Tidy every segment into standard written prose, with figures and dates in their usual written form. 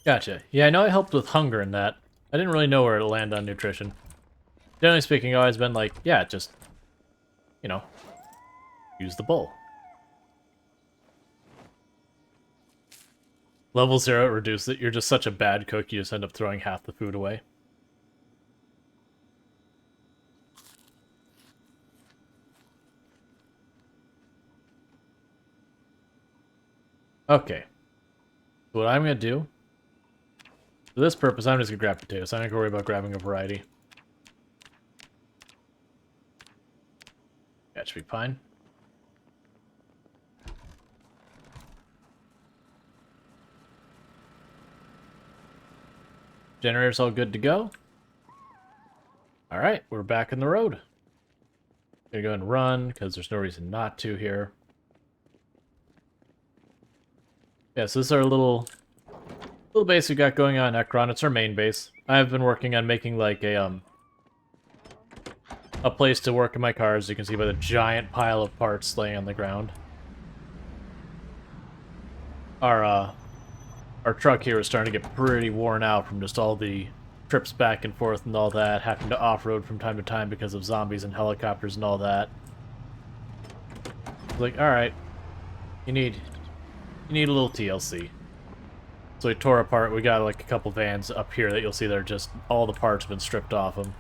Gotcha. Yeah, I know I helped with hunger in that. I didn't really know where to land on nutrition. Generally speaking, I've always been like, yeah, just, you know, use the bowl. Level 0, reduce it. You're just such a bad cook, you just end up throwing half the food away. Okay. So what I'm going to do, for this purpose, I'm just going to grab potatoes. I'm not going to worry about grabbing a variety. That should be fine. Generator's all good to go. Alright, we're back on the road. Gonna go and run, because there's no reason not to here. Yeah, so this is our little base we got going on Ekron. It's our main base. I've been working on making like a place to work in my car, as you can see by the giant pile of parts laying on the ground. Our truck here is starting to get pretty worn out from just all the trips back and forth and all that, having to off-road from time to time because of zombies and helicopters and all that. Like, alright, you need a little TLC. So we tore apart, we got like a couple vans up here that you'll see that are just, all the parts have been stripped off them.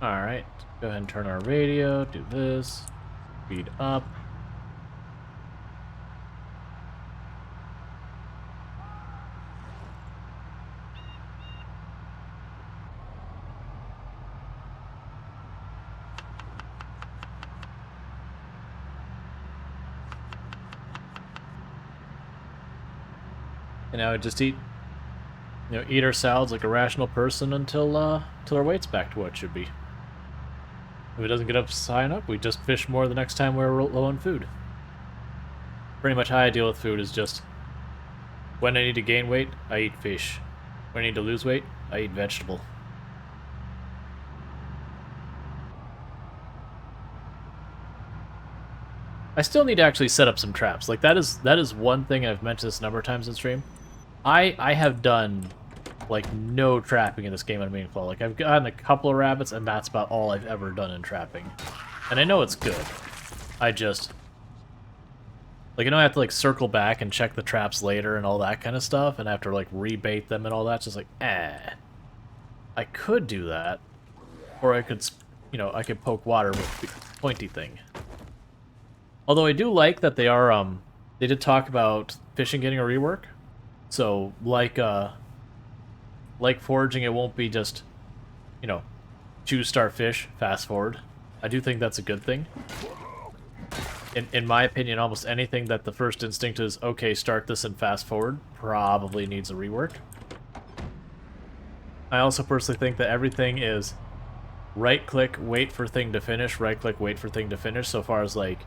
Alright, go ahead and turn our radio, do this, speed up. And now just eat our salads like a rational person until our weight's back to what it should be. If it doesn't get up high enough, we just fish more the next time we're low on food. Pretty much how I deal with food is just, when I need to gain weight, I eat fish. When I need to lose weight, I eat vegetable. I still need to actually set up some traps. Like, that is one thing, and I've mentioned this a number of times in stream. I have done, like, no trapping in this game on Meaningful. Like, I've gotten a couple of rabbits, and that's about all I've ever done in trapping. And I know it's good. I just... Like, I know I have to, like, circle back and check the traps later and all that kind of stuff, and I have to, like, rebait them and all that. It's just like, I could do that. Or I could, I could poke water with the pointy thing. Although I do like that they are, they did talk about fishing getting a rework. So, like foraging, it won't be just, choose start fish, fast forward. I do think that's a good thing. In my opinion, almost anything that the first instinct is, okay, start this and fast forward, probably needs a rework. I also personally think that everything is right-click, wait for thing to finish, right-click, wait for thing to finish, so far as, like,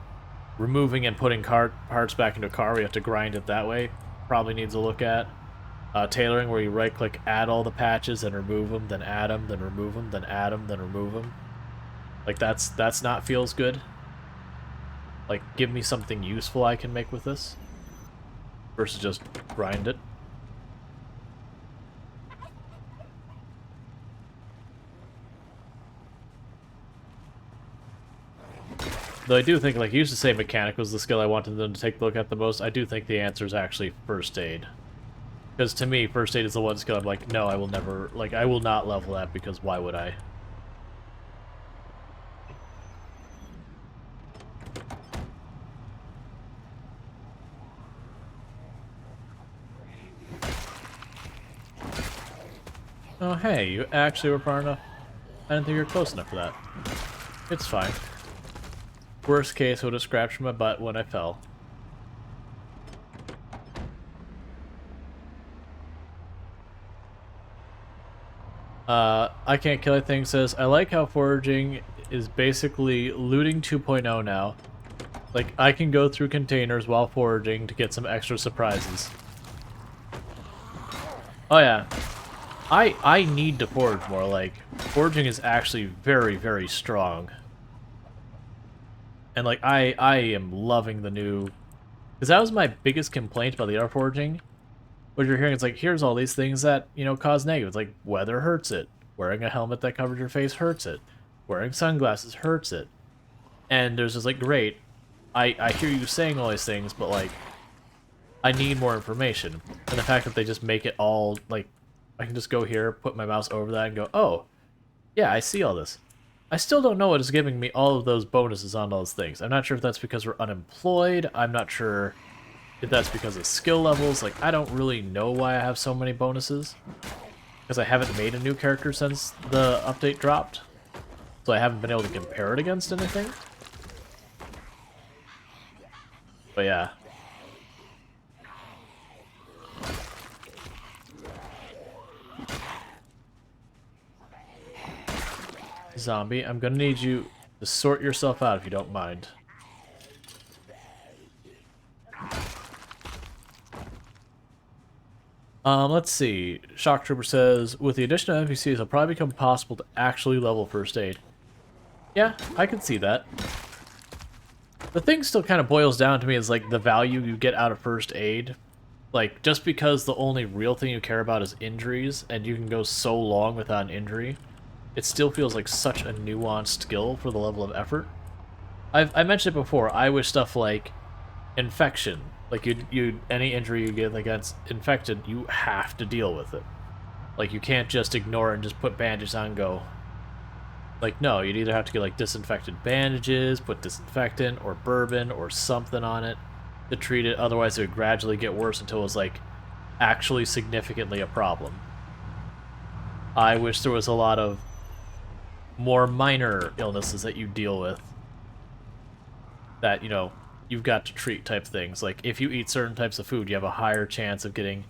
removing and putting parts back into a car, we have to grind it that way. Probably needs a look at. Tailoring, where you right-click, add all the patches, and remove them, then add them, then remove them, then add them, then remove them. Like, that's not feels good. Like, give me something useful I can make with this. Versus just grind it. Though I do think, like, you used to say mechanic was the skill I wanted them to take a look at the most. I do think the answer is actually first aid. Because to me, first aid is the one skill I'm like, no, I will never, like, I will not level that because why would I? Oh, hey, you actually were far enough. I didn't think you were close enough for that. It's fine. Worst case, I would have scratched my butt when I fell. I Can't Kill Anything says, I like how foraging is basically looting 2.0 now. Like, I can go through containers while foraging to get some extra surprises. Oh yeah. I need to forage more, like, foraging is actually very, very strong. And, like, I am loving the new... Because that was my biggest complaint about the art foraging, what you're hearing is like, here's all these things that, you know, cause negatives. Like, weather hurts it. Wearing a helmet that covers your face hurts it. Wearing sunglasses hurts it. And there's just like, great, I hear you saying all these things, but like, I need more information. And the fact that they just make it all, like, I can just go here, put my mouse over that, and go, oh, yeah, I see all this. I still don't know what is giving me all of those bonuses on those things. I'm not sure if that's because we're unemployed. I'm not sure if that's because of skill levels. Like, I don't really know why I have so many bonuses. Because I haven't made a new character since the update dropped. So I haven't been able to compare it against anything. But yeah. Zombie, I'm gonna need you to sort yourself out if you don't mind. Let's see. Shock Trooper says, with the addition of NPCs, it'll probably become possible to actually level first aid. Yeah, I can see that. The thing still kind of boils down to me is like the value you get out of first aid. Like, just because the only real thing you care about is injuries, and you can go so long without an injury, it still feels like such a nuanced skill for the level of effort. I mentioned it before, I wish stuff like infection, like any injury you get against infected, you have to deal with it. Like, you can't just ignore it and just put bandages on and go. Like, no, you'd either have to get like disinfected bandages, put disinfectant or bourbon or something on it to treat it, otherwise it would gradually get worse until it was like actually significantly a problem. I wish there was a lot of more minor illnesses that you deal with that, you know, you've got to treat type things. Like, if you eat certain types of food, you have a higher chance of getting,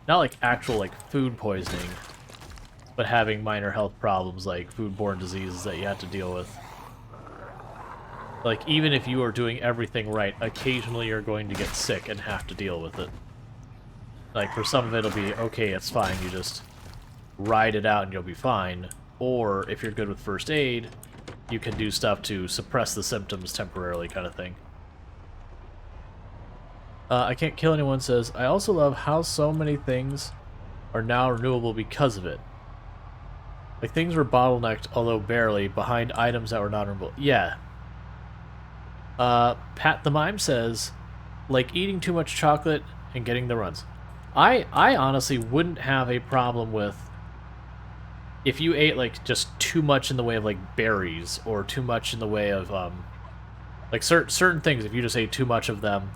not like actual like food poisoning, but having minor health problems like foodborne diseases that you have to deal with. Like, even if you are doing everything right, occasionally you're going to get sick and have to deal with it. Like, for some of it, it'll be, okay, it's fine, you just ride it out and you'll be fine. Or, if you're good with first aid, you can do stuff to suppress the symptoms temporarily, kind of thing. I Can't Kill Anyone says, I also love how so many things are now renewable because of it. Like, things were bottlenecked, although barely, behind items that were not renewable. Yeah. Pat the Mime says, like eating too much chocolate and getting the runs. I honestly wouldn't have a problem with if you ate like just too much in the way of like berries or too much in the way of like certain things. If you just ate too much of them,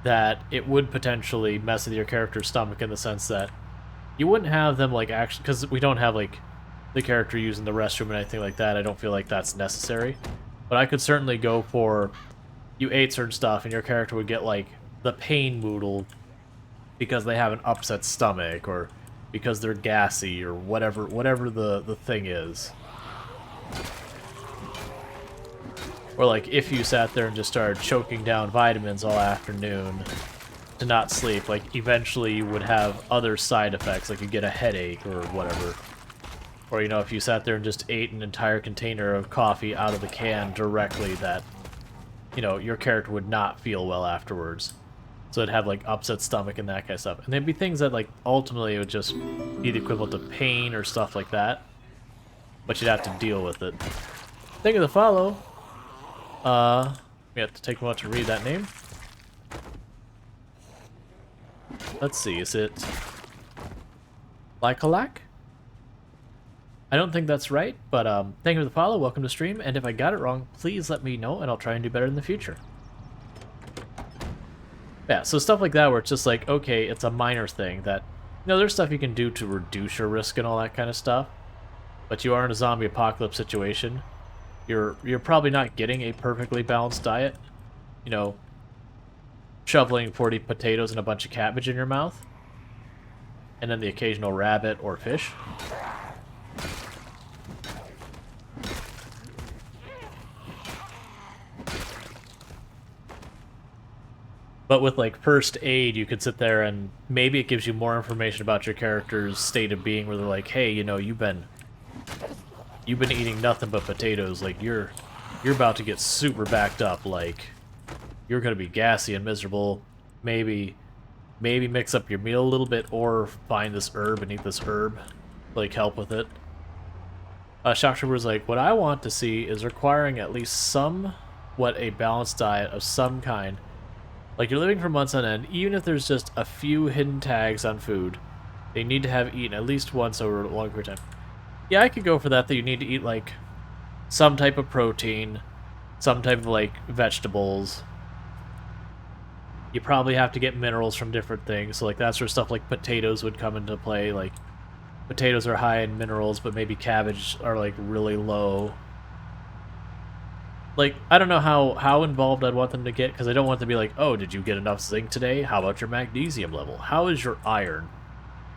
that it would potentially mess with your character's stomach in the sense that you wouldn't have them like actually, because we don't have like the character using the restroom and anything like that. I don't feel like that's necessary. But I could certainly go for, you ate certain stuff and your character would get like the pain moodle because they have an upset stomach or because they're gassy or whatever the thing is. Or like if you sat there and just started choking down vitamins all afternoon to not sleep, like eventually you would have other side effects, like you get a headache or whatever. Or, you know, if you sat there and just ate an entire container of coffee out of the can directly, that, you know, your character would not feel well afterwards. So it'd have, like, upset stomach and that kind of stuff. And there'd be things that, like, ultimately would just be the equivalent of pain or stuff like that. But you'd have to deal with it. Thank you for the follow. We have to take a moment to read that name. Let's see, is it Lycolac? I don't think that's right, but thank you for the follow, welcome to stream, and if I got it wrong, please let me know and I'll try and do better in the future. Yeah, so stuff like that where it's just like, okay, it's a minor thing that, you know, there's stuff you can do to reduce your risk and all that kind of stuff, but you are in a zombie apocalypse situation. You're probably not getting a perfectly balanced diet. You know, shoveling 40 potatoes and a bunch of cabbage in your mouth, and then the occasional rabbit or fish. But with like first aid, you could sit there and maybe it gives you more information about your character's state of being, where they're like, hey, you know, you've been eating nothing but potatoes, like you're about to get super backed up, like you're gonna be gassy and miserable. Maybe maybe mix up your meal a little bit, or find this herb and eat this herb, like help with it. Shock Trooper was like, what I want to see is requiring at least somewhat a balanced diet of some kind. Like you're living for months on end, even if there's just a few hidden tags on food, they need to have eaten at least once over a long period of time. Yeah, I could go for that you need to eat like some type of protein, some type of like vegetables. You probably have to get minerals from different things, so like that sort of stuff like potatoes would come into play. Like potatoes are high in minerals, but maybe cabbage are like really low. Like, I don't know how involved I'd want them to get, because I don't want them to be like, oh, did you get enough zinc today? How about your magnesium level? How is your iron?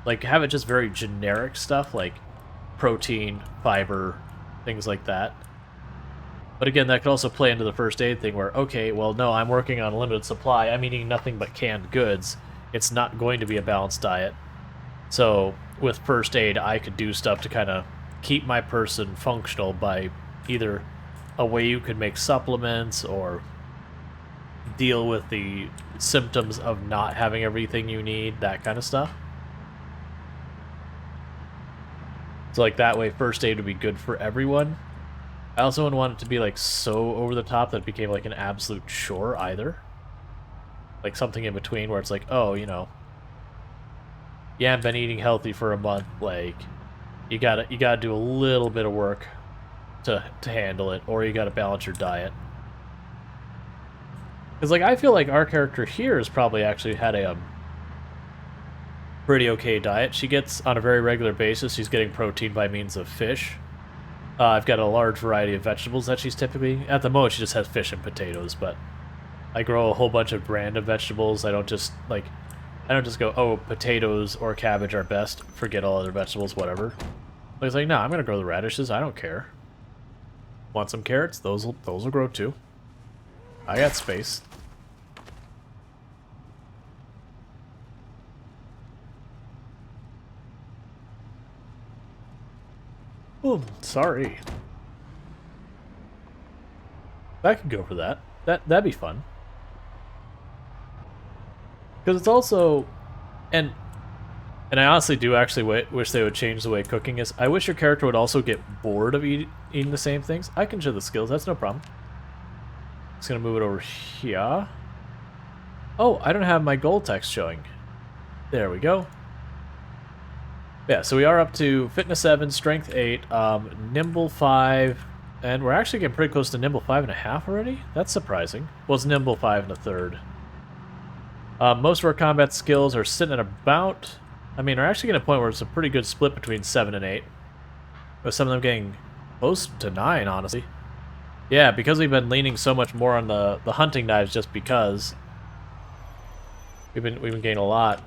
Like, have it just very generic stuff, like protein, fiber, things like that. But again, that could also play into the first aid thing where, okay, well, no, I'm working on a limited supply. I'm eating nothing but canned goods. It's not going to be a balanced diet. So with first aid, I could do stuff to kind of keep my person functional by either a way you could make supplements or deal with the symptoms of not having everything you need, that kind of stuff. So like that way, first aid would be good for everyone. I also wouldn't want it to be like so over the top that it became like an absolute chore either. Like something in between where it's like, oh, you know, you haven't been eating healthy for a month, like you gotta do a little bit of work to handle it, or you gotta balance your diet. Because like I feel like our character here has probably actually had a pretty okay diet. She gets on a very regular basis. She's getting protein by means of fish. I've got a large variety of vegetables that she's typically... At the moment, she just has fish and potatoes, but I grow a whole bunch of random vegetables. I don't just, like... I don't just go, oh, potatoes or cabbage are best. Forget all other vegetables, whatever. But it's like, no, I'm going to grow the radishes. I don't care. Want some carrots? Those will grow too. I got space. Oh, sorry. I could go for that. That'd be fun. Because it's also, and I honestly do actually wish they would change the way cooking is. I wish your character would also get bored of eating the same things. I can show the skills. That's no problem. Just gonna move it over here. Oh, I don't have my goal text showing. There we go. Yeah, so we are up to Fitness 7, Strength 8, Nimble 5, and we're actually getting pretty close to Nimble 5.5 already? That's surprising. Well, it's Nimble 5 1/3. Most of our combat skills are sitting at about... I mean, we're actually getting a point where it's a pretty good split between 7 and 8. With some of them getting close to 9, honestly. Yeah, because we've been leaning so much more on the hunting knives just because. We've been getting a lot.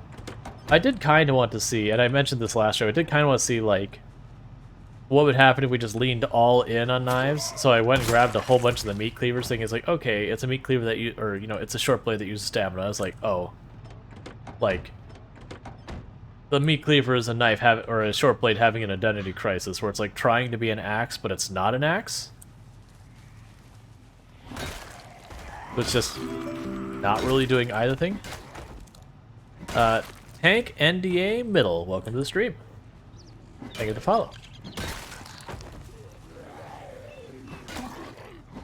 I did kind of want to see, and I mentioned this last show, I did kind of want to see, like, what would happen if we just leaned all in on knives. So I went and grabbed a whole bunch of the meat cleavers, thinking it's like, okay, it's a meat cleaver that you, or, you know, it's a short blade that uses stamina. I was like, oh, like, the meat cleaver is a knife, or a short blade having an identity crisis, where it's like trying to be an axe, but it's not an axe. It's just not really doing either thing. Tank NDA Middle, welcome to the stream. Thank you to follow.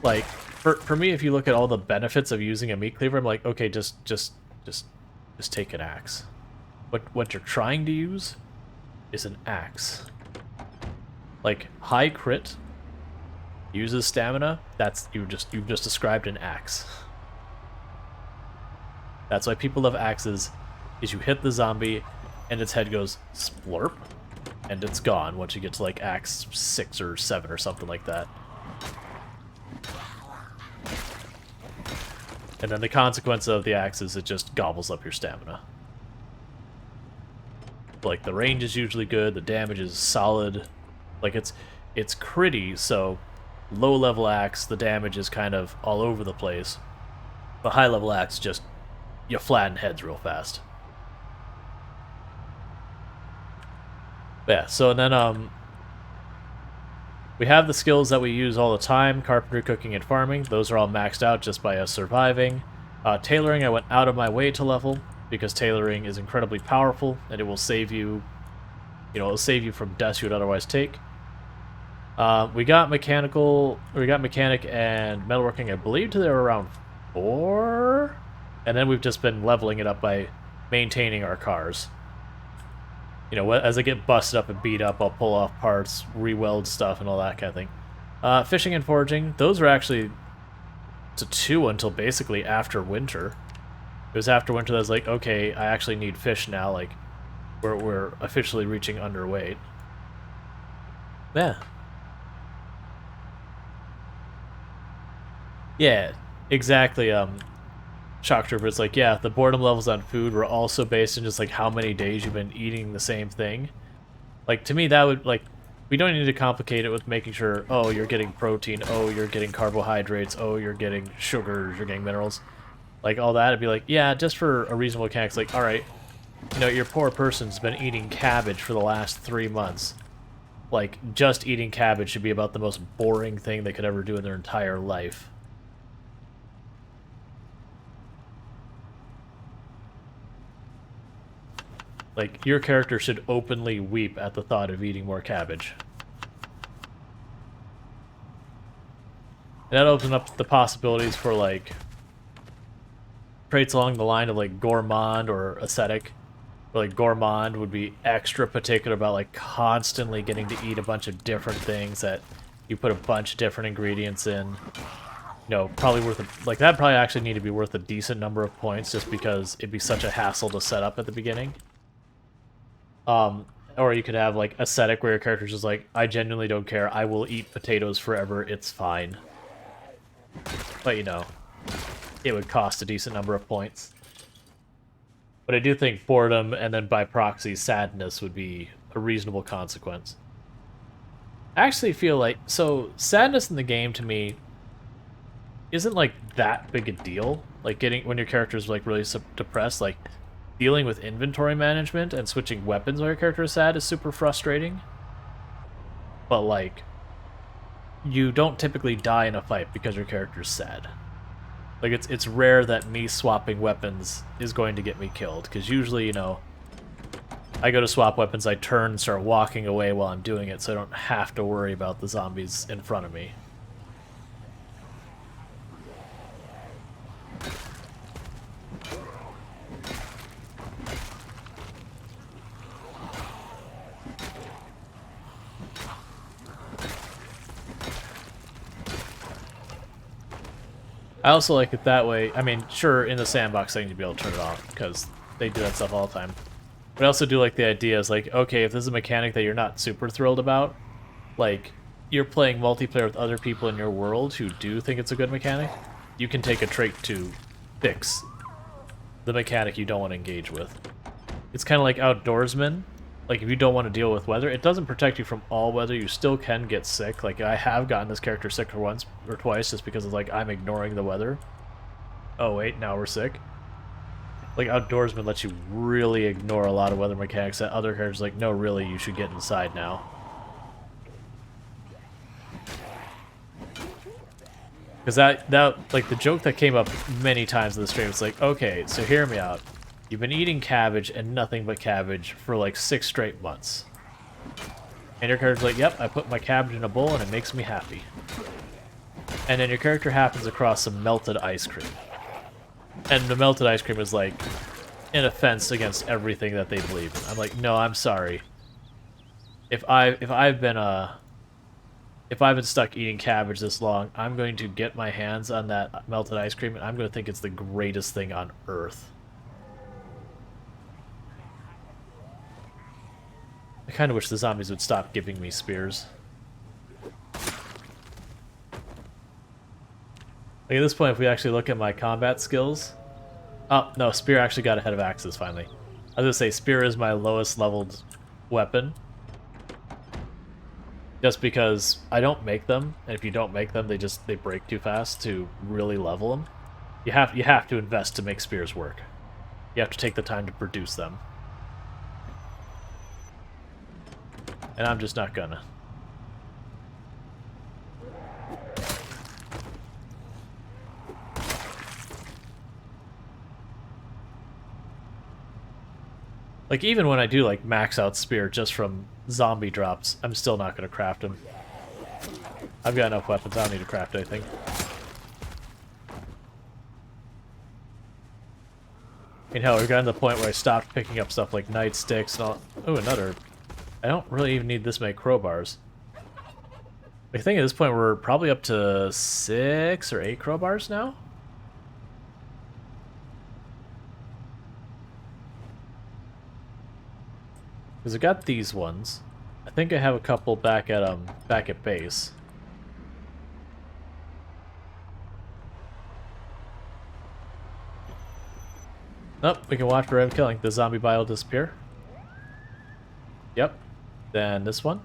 Like, for me, if you look at all the benefits of using a meat cleaver, I'm like, okay, just take an axe. What you're trying to use is an axe. Like, high crit uses stamina. That's you've just described an axe. That's why people love axes. Is you hit the zombie and its head goes splurp and it's gone once you get to like axe 6 or 7 or something like that. And then the consequence of the axe is it just gobbles up your stamina. Like, the range is usually good, the damage is solid. Like, it's critty, so low level axe, the damage is kind of all over the place. The high level axe, just you flatten heads real fast. Yeah, so then we have the skills that we use all the time: carpentry, cooking, and farming. Those are all maxed out just by us surviving. Tailoring, I went out of my way to level. because tailoring is incredibly powerful, and it will save you, it'll save you from deaths you would otherwise take. We got mechanic and metalworking, I believe, to there around 4, and then we've just been leveling it up by maintaining our cars. As I get busted up and beat up, I'll pull off parts, re-weld stuff, and all that kind of thing. Fishing and foraging, those were actually to 2 until basically after winter. It was after winter that I was like, okay, I actually need fish now, like, we're officially reaching underweight. Yeah. Yeah, exactly, Shock Trooper, it's like, yeah, the boredom levels on food were also based on just, like, how many days you've been eating the same thing. Like, to me, that would, like, we don't need to complicate it with making sure, oh, you're getting protein, oh, you're getting carbohydrates, oh, you're getting sugars, you're getting minerals. Like, all that, it'd be like, yeah, just for a reasonable mechanics, like, alright, your poor person's been eating cabbage for the last 3 months. Like, just eating cabbage should be about the most boring thing they could ever do in their entire life. Like, your character should openly weep at the thought of eating more cabbage. And that opens up the possibilities for, like, traits along the line of, like, gourmand or ascetic. Where, like, gourmand would be extra particular about, like, constantly getting to eat a bunch of different things that you put a bunch of different ingredients in. Probably worth like, that'd probably actually need to be worth a decent number of points just because it'd be such a hassle to set up at the beginning. Or you could have, like, ascetic where your character's just like, I genuinely don't care, I will eat potatoes forever, it's fine. But, it would cost a decent number of points. But I do think boredom, and then by proxy, sadness would be a reasonable consequence. I actually feel like, so, sadness in the game, to me, isn't, like, that big a deal. Like, when your character's, like, really depressed, like, dealing with inventory management and switching weapons while your character is sad is super frustrating. But, like, you don't typically die in a fight because your character's sad. Like, it's rare that me swapping weapons is going to get me killed, because usually, I go to swap weapons, I turn and start walking away while I'm doing it, so I don't have to worry about the zombies in front of me. I also like it that way. I mean, sure, in the sandbox thing, you'd be able to turn it off, because they do that stuff all the time. But I also do like the idea is like, okay, if this is a mechanic that you're not super thrilled about, like, you're playing multiplayer with other people in your world who do think it's a good mechanic, you can take a trait to fix the mechanic you don't want to engage with. It's kind of like Outdoorsman. Like, if you don't want to deal with weather, it doesn't protect you from all weather. You still can get sick. Like, I have gotten this character sick for once or twice just because of, like, I'm ignoring the weather. Oh, wait, now we're sick. Like, Outdoorsman lets you really ignore a lot of weather mechanics that other characters like, no, really, you should get inside now. Because that, like, the joke that came up many times in the stream, it's like, okay, so hear me out. You've been eating cabbage and nothing but cabbage for like 6 straight months. And your character's like, yep, I put my cabbage in a bowl and it makes me happy. And then your character happens across some melted ice cream. And the melted ice cream is like an offense against everything that they believe in. I'm like, no, I'm sorry. If I've been stuck eating cabbage this long, I'm going to get my hands on that melted ice cream and I'm going to think it's the greatest thing on earth. I kind of wish the zombies would stop giving me spears. Like, at this point, if we actually look at my combat skills... Oh, no, spear actually got ahead of axes, finally. I was gonna say, spear is my lowest leveled weapon. Just because I don't make them, and if you don't make them, they break too fast to really level them. You have to invest to make spears work. You have to take the time to produce them. And I'm just not gonna. Like, even when I do, like, max out spear just from zombie drops, I'm still not going to craft them. I've got enough weapons, I don't need to craft anything. I mean, hell, we've gotten to the point where I stopped picking up stuff like nightsticks and all. Oh, another. I don't really even need this many crowbars. I think at this point we're probably up to 6 or 8 crowbars now. Because I got these ones. I think I have a couple back at base. Oh, we can watch for him killing. The zombie bile disappear. Yep. Then this one.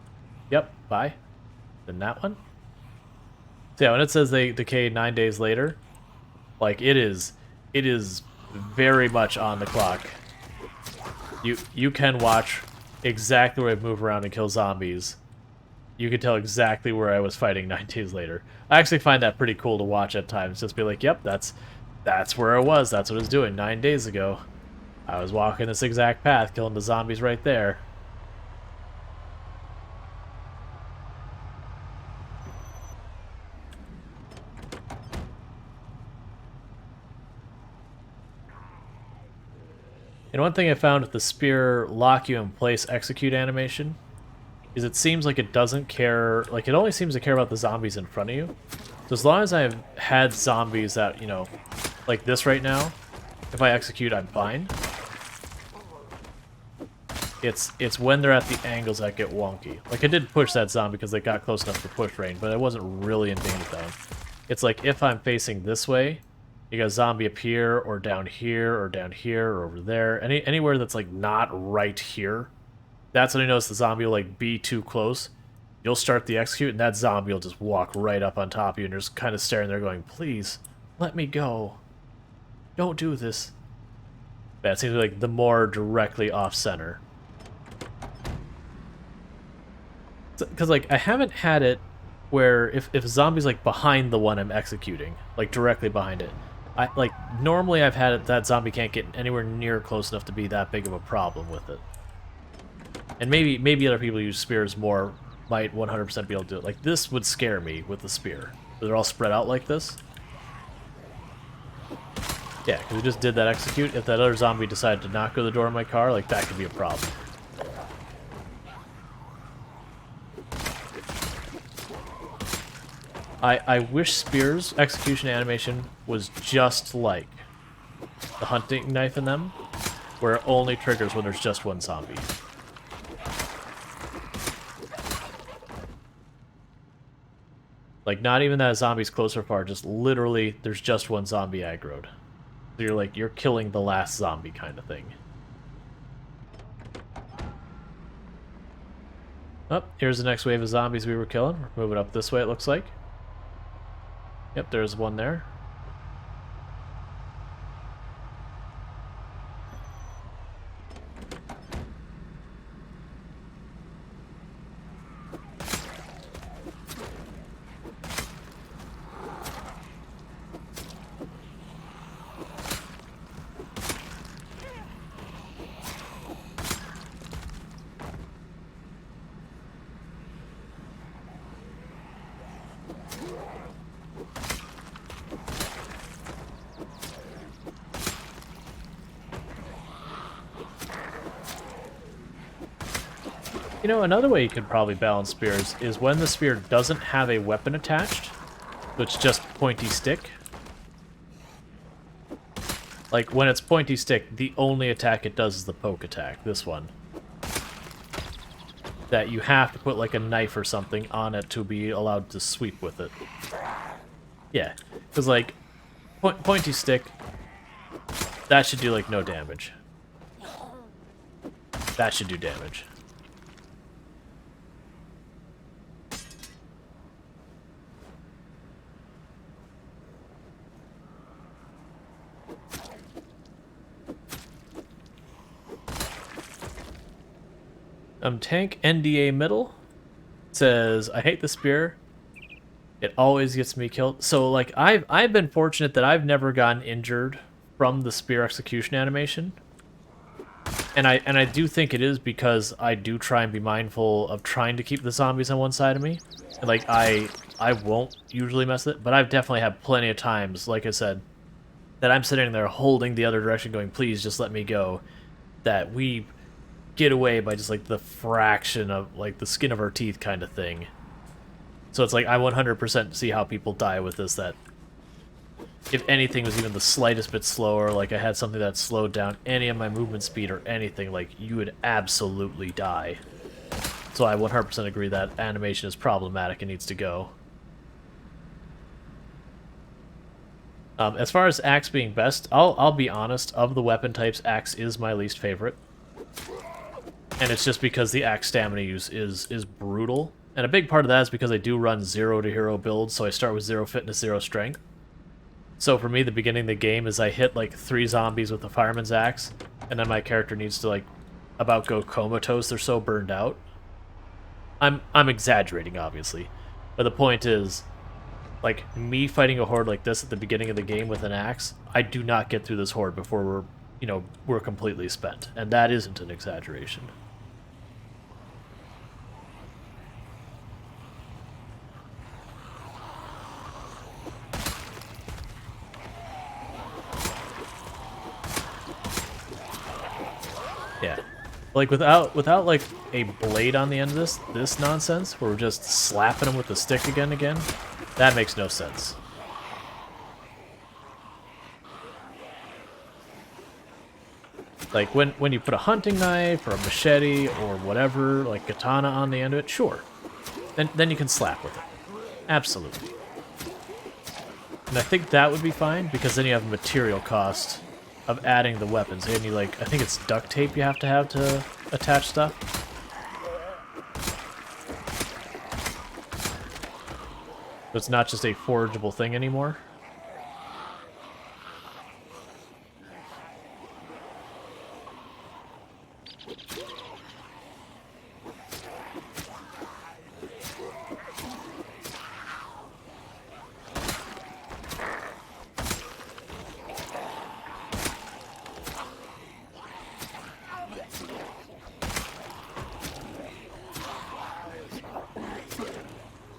Yep, bye. Then that one. So yeah, when it says they decay 9 days later, like it is very much on the clock. You can watch exactly where I move around and kill zombies. You can tell exactly where I was fighting 9 days later. I actually find that pretty cool to watch at times. Just be like, yep, that's where I was. That's what I was doing 9 days ago. I was walking this exact path, killing the zombies right there. And one thing I found with the spear lock you in place execute animation is it seems like it doesn't care, like it only seems to care about the zombies in front of you. So as long as I've had zombies that, you know, like this right now, if I execute, I'm fine. It's when they're at the angles that get wonky. Like I did push that zombie because they got close enough for push range, but I wasn't really in danger zone. It's like if I'm facing this way, you got a zombie up here, or down here, or down here, or over there. Anywhere that's like not right here. That's when I notice the zombie will like be too close. You'll start the execute, and that zombie will just walk right up on top of you, and you're just kind of staring there going, please, let me go. Don't do this. That seems like the more directly off-center. Because, like, I haven't had it where if a zombie's, like, behind the one I'm executing, like, directly behind it, normally I've had it that zombie can't get anywhere near close enough to be that big of a problem with it. And maybe other people who use spears more might 100% be able to do it. Like, this would scare me with the spear. They're all spread out like this. Yeah, because we just did that execute. If that other zombie decided to not go to the door of my car, like, that could be a problem. I wish Spear's execution animation was just like the hunting knife in them, where it only triggers when there's just one zombie. Like, not even that a zombie's close or far, just literally there's just one zombie aggroed. So you're like, you're killing the last zombie kind of thing. Oh, here's the next wave of zombies we were killing. We're moving up this way, it looks like. Yep, there's one there. You know, another way you could probably balance spears is when the spear doesn't have a weapon attached, so it's just pointy stick. Like, when it's pointy stick, the only attack it does is the poke attack, this one. That you have to put, like, a knife or something on it to be allowed to sweep with it. Yeah, because, like, pointy stick, that should do, like, no damage. That should do damage. Tank NDA middle says, I hate the spear. It always gets me killed. So, like, I've been fortunate that I've never gotten injured from the spear execution animation. And I do think it is because I do try and be mindful of trying to keep the zombies on one side of me. And like I won't usually mess with it, but I've definitely had plenty of times, like I said, that I'm sitting there holding the other direction going, please just let me go. That we get away by just like the fraction of like the skin of our teeth kind of thing. So it's like I 100% see how people die with this, that if anything was even the slightest bit slower, like I had something that slowed down any of my movement speed or anything, like you would absolutely die. So I 100% agree that animation is problematic and needs to go. As far as axe being best, I'll be honest, of the weapon types, axe is my least favorite. And it's just because the axe stamina use is brutal. And a big part of that is because I do run 0 to hero builds, so I start with 0 fitness, 0 strength. So for me, the beginning of the game is I hit like 3 zombies with the fireman's axe, and then my character needs to like about go comatose, they're so burned out. I'm exaggerating, obviously. But the point is, like, me fighting a horde like this at the beginning of the game with an axe, I do not get through this horde before we're completely spent. And that isn't an exaggeration. Yeah. Like, without like, a blade on the end of this nonsense, where we're just slapping them with the stick again and again, that makes no sense. Like, when you put a hunting knife or a machete or whatever, like katana on the end of it, sure. Then you can slap with it. Absolutely. And I think that would be fine, because then you have material cost of adding the weapons. And you, like, I think it's duct tape you have to attach stuff. So it's not just a forgeable thing anymore.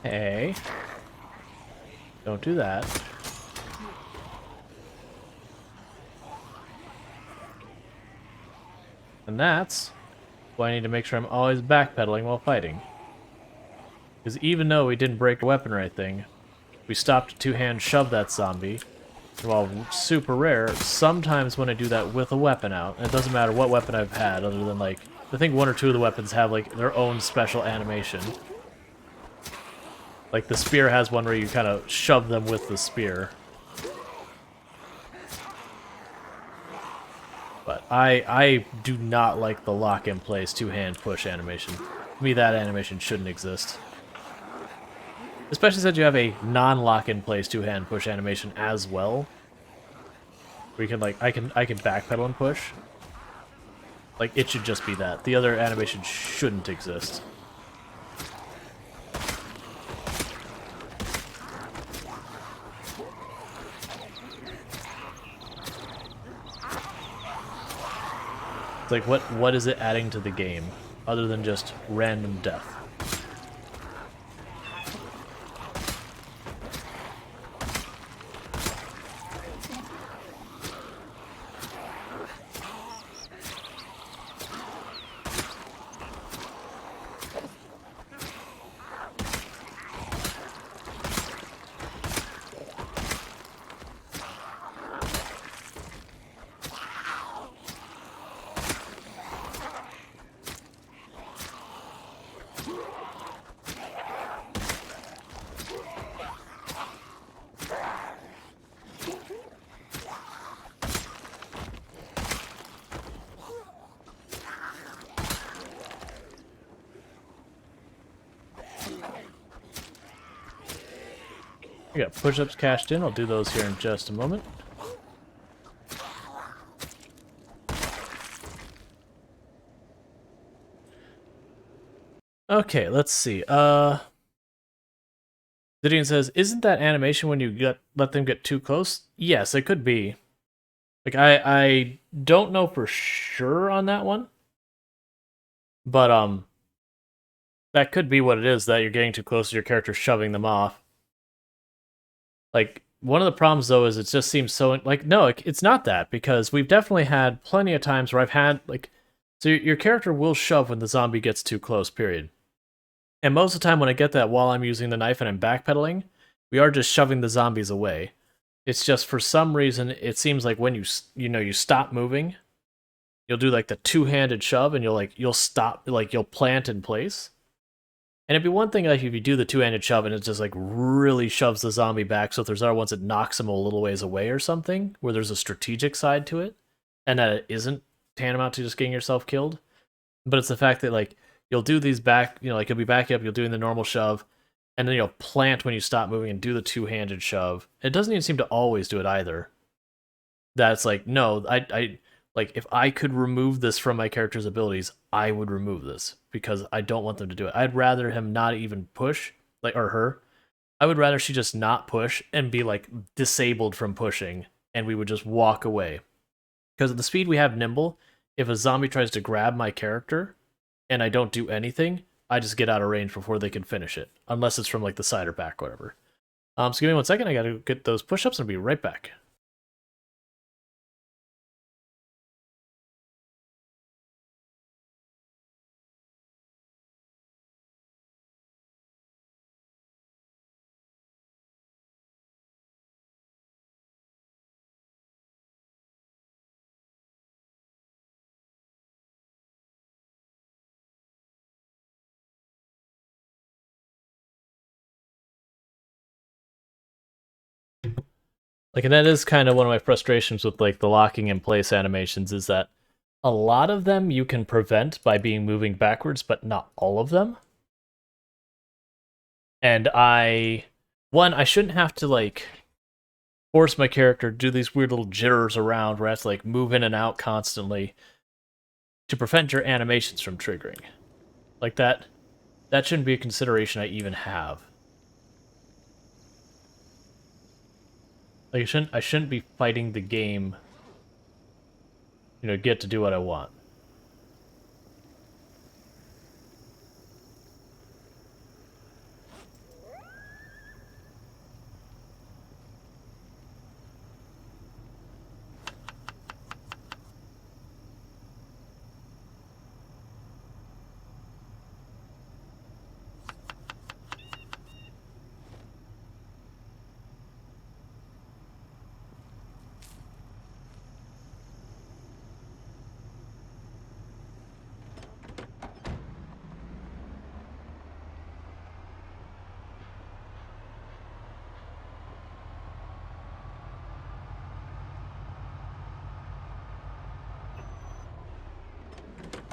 Hey. Don't do that. And that's why I need to make sure I'm always backpedaling while fighting. Because even though we didn't break a weapon or anything, we stopped to two-hand shove that zombie. And while super rare, sometimes when I do that with a weapon out, and it doesn't matter what weapon I've had, other than like, I think 1 or 2 of the weapons have like their own special animation. Like the spear has one where you kind of shove them with the spear. But I do not like the lock-in-place two-hand push animation. To me, that animation shouldn't exist. Especially since you have a non-lock-in-place two-hand push animation as well. Where you can, like, I can backpedal and push. Like, it should just be that. The other animation shouldn't exist. It's like, what is it adding to the game, other than just random death? We got push-ups cashed in. I'll do those here in just a moment. Okay, let's see. Zidian says, isn't that animation when you let them get too close? Yes, it could be. Like, I don't know for sure on that one, but that could be what it is, that you're getting too close to your character, shoving them off. Like, one of the problems, though, is it just seems so... Like, no, it's not that, because we've definitely had plenty of times where I've had, like... So your character will shove when the zombie gets too close, period. And most of the time when I get that while I'm using the knife and I'm backpedaling, we are just shoving the zombies away. It's just, for some reason, it seems like when you stop moving, you'll do, like, the two-handed shove, and you'll stop, like, you'll plant in place. And it'd be one thing, like, if you do the two-handed shove and it just, like, really shoves the zombie back, so if there's other ones that knocks him a little ways away or something, where there's a strategic side to it, and that it isn't tantamount to just getting yourself killed. But it's the fact that, like, you'll do these back, like, you'll be backing up, you'll do the normal shove, and then you'll plant when you stop moving and do the two-handed shove. It doesn't even seem to always do it either. That's like, no, I like, if I could remove this from my character's abilities, I would remove this, because I don't want them to do it. I'd rather him not even push, like, or her. I would rather she just not push and be, like, disabled from pushing, and we would just walk away. Because at the speed we have nimble, if a zombie tries to grab my character and I don't do anything, I just get out of range before they can finish it. Unless it's from, like, the side or back, whatever. So give me 1 second, I gotta get those push-ups and I'll be right back. Like, and that is kind of one of my frustrations with, like, the locking in place animations, is that a lot of them you can prevent by being moving backwards, but not all of them. And I shouldn't have to, like, force my character to do these weird little jitters around where I have to, like, move in and out constantly to prevent your animations from triggering. Like, that shouldn't be a consideration I even have. Like, I shouldn't be fighting the game, get to do what I want.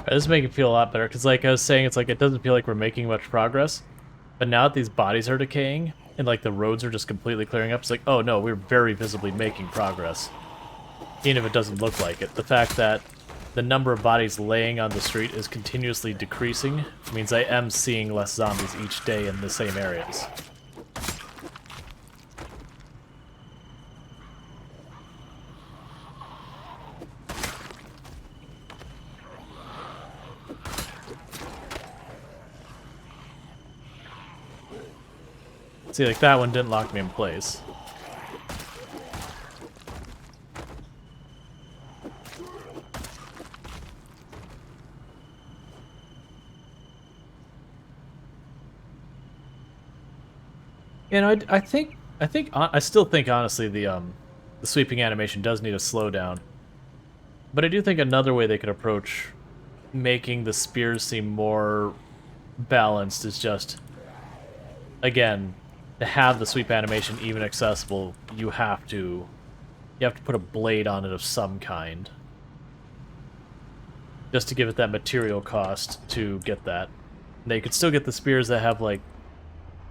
This is making it feel a lot better, because, like I was saying, it's like, it doesn't feel like we're making much progress. But now that these bodies are decaying, and, like, the roads are just completely clearing up, it's like, oh no, we're very visibly making progress. Even if it doesn't look like it. The fact that the number of bodies laying on the street is continuously decreasing means I am seeing less zombies each day in the same areas. See, like, that one didn't lock me in place. I still think, honestly, the sweeping animation does need a slowdown. But I do think another way they could approach making the spears seem more balanced is just, again, to have the sweep animation even accessible, you have to put a blade on it of some kind. Just to give it that material cost to get that. Now you could still get the spears that have, like,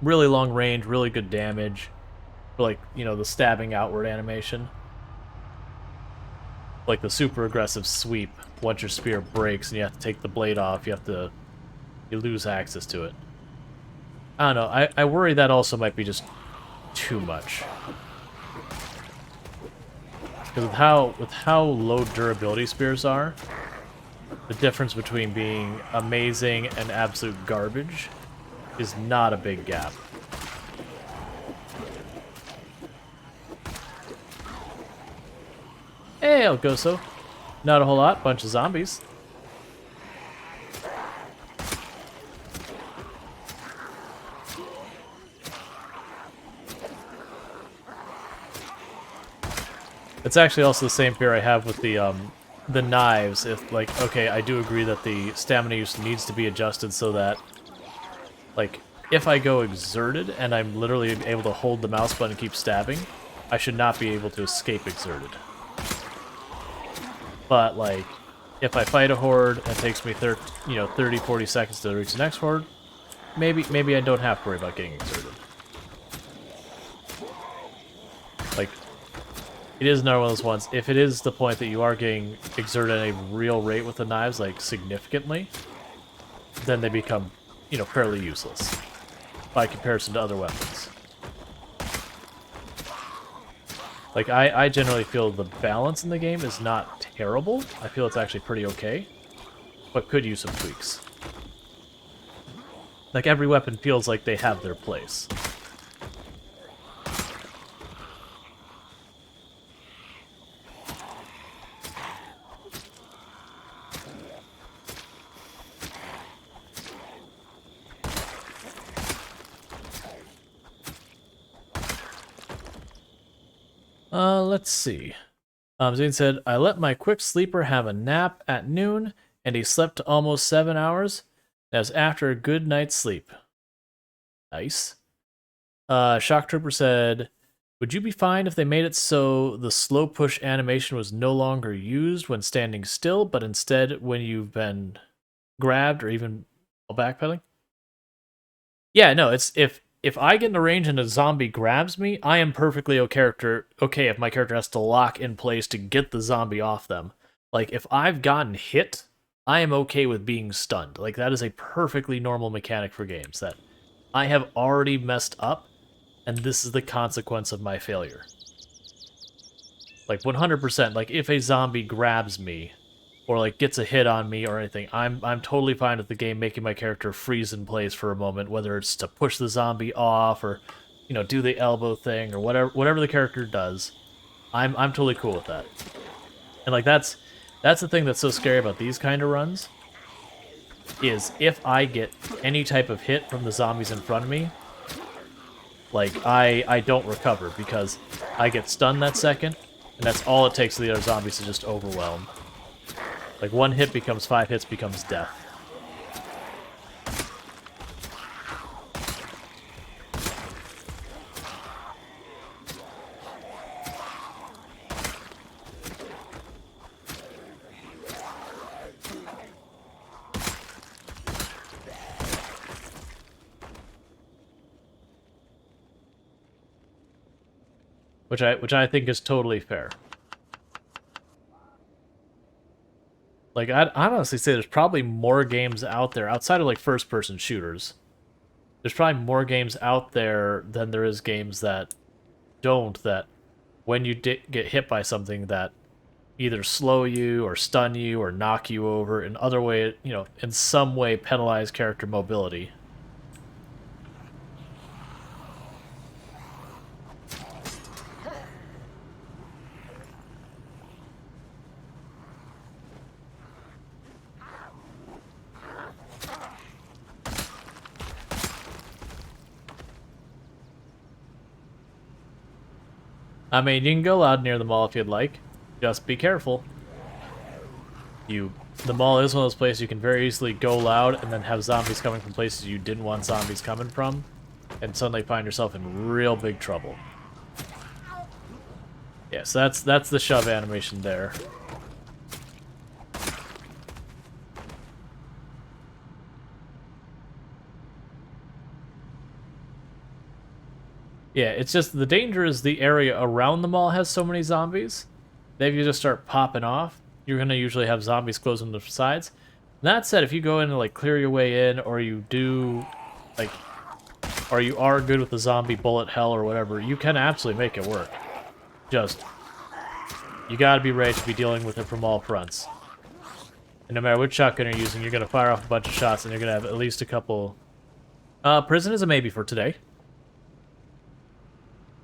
really long range, really good damage, for, like, the stabbing outward animation. Like the super aggressive sweep, once your spear breaks and you have to take the blade off, you lose access to it. I don't know, I worry that also might be just too much. Because with how low durability spears are, the difference between being amazing and absolute garbage is not a big gap. Hey, El Goso. Not a whole lot, bunch of zombies. It's actually also the same fear I have with the knives. If, like, okay, I do agree that the stamina use needs to be adjusted so that, like, if I go exerted and I'm literally able to hold the mouse button and keep stabbing, I should not be able to escape exerted. But, like, if I fight a horde and it takes me 30, 40 seconds to reach the next horde, maybe I don't have to worry about getting exerted. Like, it is another one of those ones, if it is the point that you are getting exerted at a real rate with the knives, like, significantly, then they become, fairly useless by comparison to other weapons. Like, I generally feel the balance in the game is not terrible. I feel it's actually pretty okay, but could use some tweaks. Like, every weapon feels like they have their place. Let's see. Zane said, I let my quick sleeper have a nap at noon, and he slept almost 7 hours. That was after a good night's sleep. Nice. Shock Trooper said, would you be fine if they made it so the slow push animation was no longer used when standing still, but instead when you've been grabbed or even while backpedaling? Yeah, no, it's if I get in the range and a zombie grabs me, I am perfectly okay if my character has to lock in place to get the zombie off them. Like, if I've gotten hit, I am okay with being stunned. Like, that is a perfectly normal mechanic for games, that I have already messed up, and this is the consequence of my failure. Like, 100%, like, if a zombie grabs me, or, like, gets a hit on me or anything, I'm totally fine with the game making my character freeze in place for a moment, whether it's to push the zombie off or, do the elbow thing or whatever the character does. I'm totally cool with that. And, like, that's the thing that's so scary about these kind of runs, is if I get any type of hit from the zombies in front of me, like, I don't recover because I get stunned that second, and that's all it takes for the other zombies to just overwhelm. Like, 1 hit becomes 5 hits becomes death. Which I think is totally fair. Like, I'd honestly say there's probably more games out there, outside of, like, first-person shooters. There's probably more games out there than there is games that don't, that when you get hit by something that either slow you or stun you or knock you over, in other way, in some way penalize character mobility. I mean, you can go loud near the mall if you'd like. Just be careful. The mall is one of those places you can very easily go loud and then have zombies coming from places you didn't want zombies coming from, and suddenly find yourself in real big trouble. Yeah, so that's the shove animation there. Yeah, it's just the danger is the area around the mall has so many zombies that if you just start popping off, you're gonna usually have zombies close on the sides. That said, if you go in and, like, clear your way in, or you do, like, or you are good with the zombie bullet hell or whatever, you can absolutely make it work. Just you gotta be ready to be dealing with it from all fronts. And no matter which shotgun you're using, you're gonna fire off a bunch of shots, and you're gonna have at least a couple... prison is a maybe for today.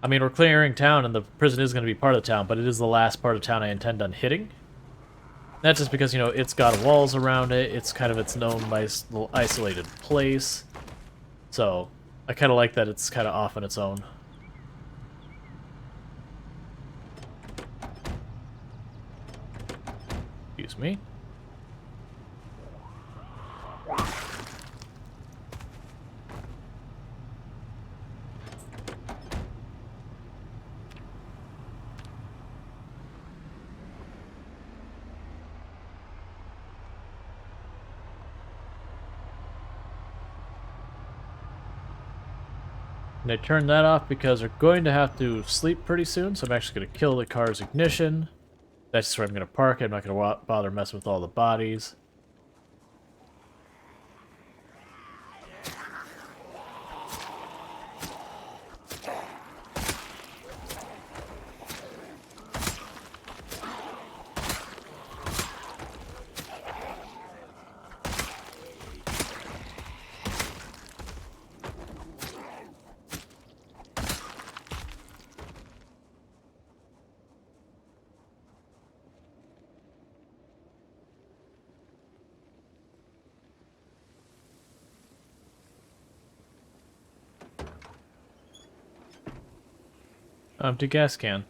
I mean, we're clearing town, and the prison is gonna be part of the town, but it is the last part of town I intend on hitting. That's just because, you know, it's got walls around it, it's kind of its own nice little isolated place. So, I kind of like that it's kind of off on its own. Excuse me. And I turned that off because we're going to have to sleep pretty soon, so I'm actually going to kill the car's ignition. That's just where I'm going to park it. I'm not going to bother messing with all the bodies. Empty gas can.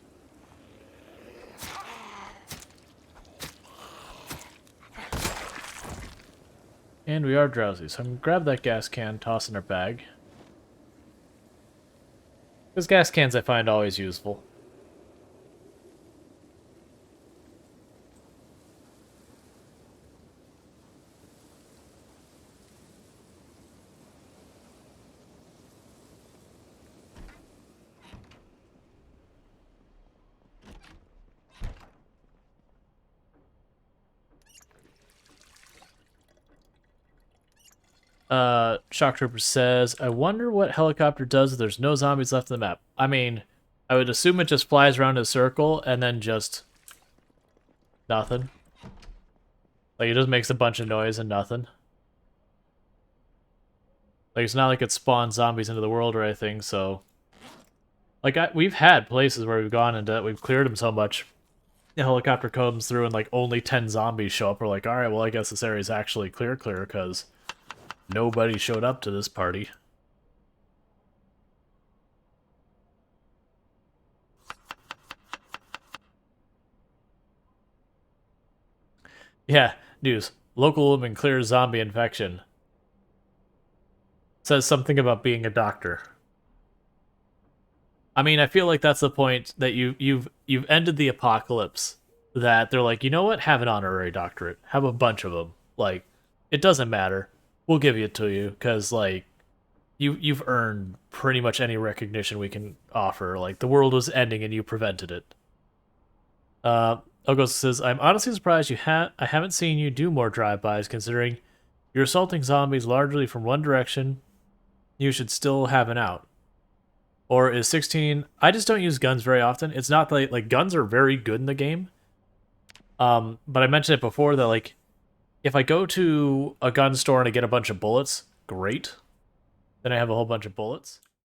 And we are drowsy, so I'm gonna grab that gas can, toss in our bag. Because gas cans I find always useful. Shock Trooper says, I wonder what helicopter does if there's no zombies left on the map. I mean, I would assume it just flies around in a circle and then just... nothing. Like, it just makes a bunch of noise and nothing. Like, it's not like it spawns zombies into the world or anything, so... Like, we've had places where we've gone and we've cleared them so much. The helicopter comes through and, like, only 10 zombies show up. We're like, alright, well, I guess this area is actually clear, because... nobody showed up to this party. Yeah, news. Local woman clears zombie infection. Says something about being a doctor. I mean, I feel like that's the point that you've ended the apocalypse. That they're like, you know what? Have an honorary doctorate. Have a bunch of them. Like, it doesn't matter. We'll give it to you because, like, you've earned pretty much any recognition we can offer. Like, the world was ending and you prevented it. Elgos says, I'm honestly surprised I haven't seen you do more drive-bys, considering you're assaulting zombies largely from one direction. You should still have an out. Or is 16... I just don't use guns very often. It's not like guns are very good in the game. But I mentioned it before that, like, if I go to a gun store and I get a bunch of bullets, great. Then I have a whole bunch of bullets.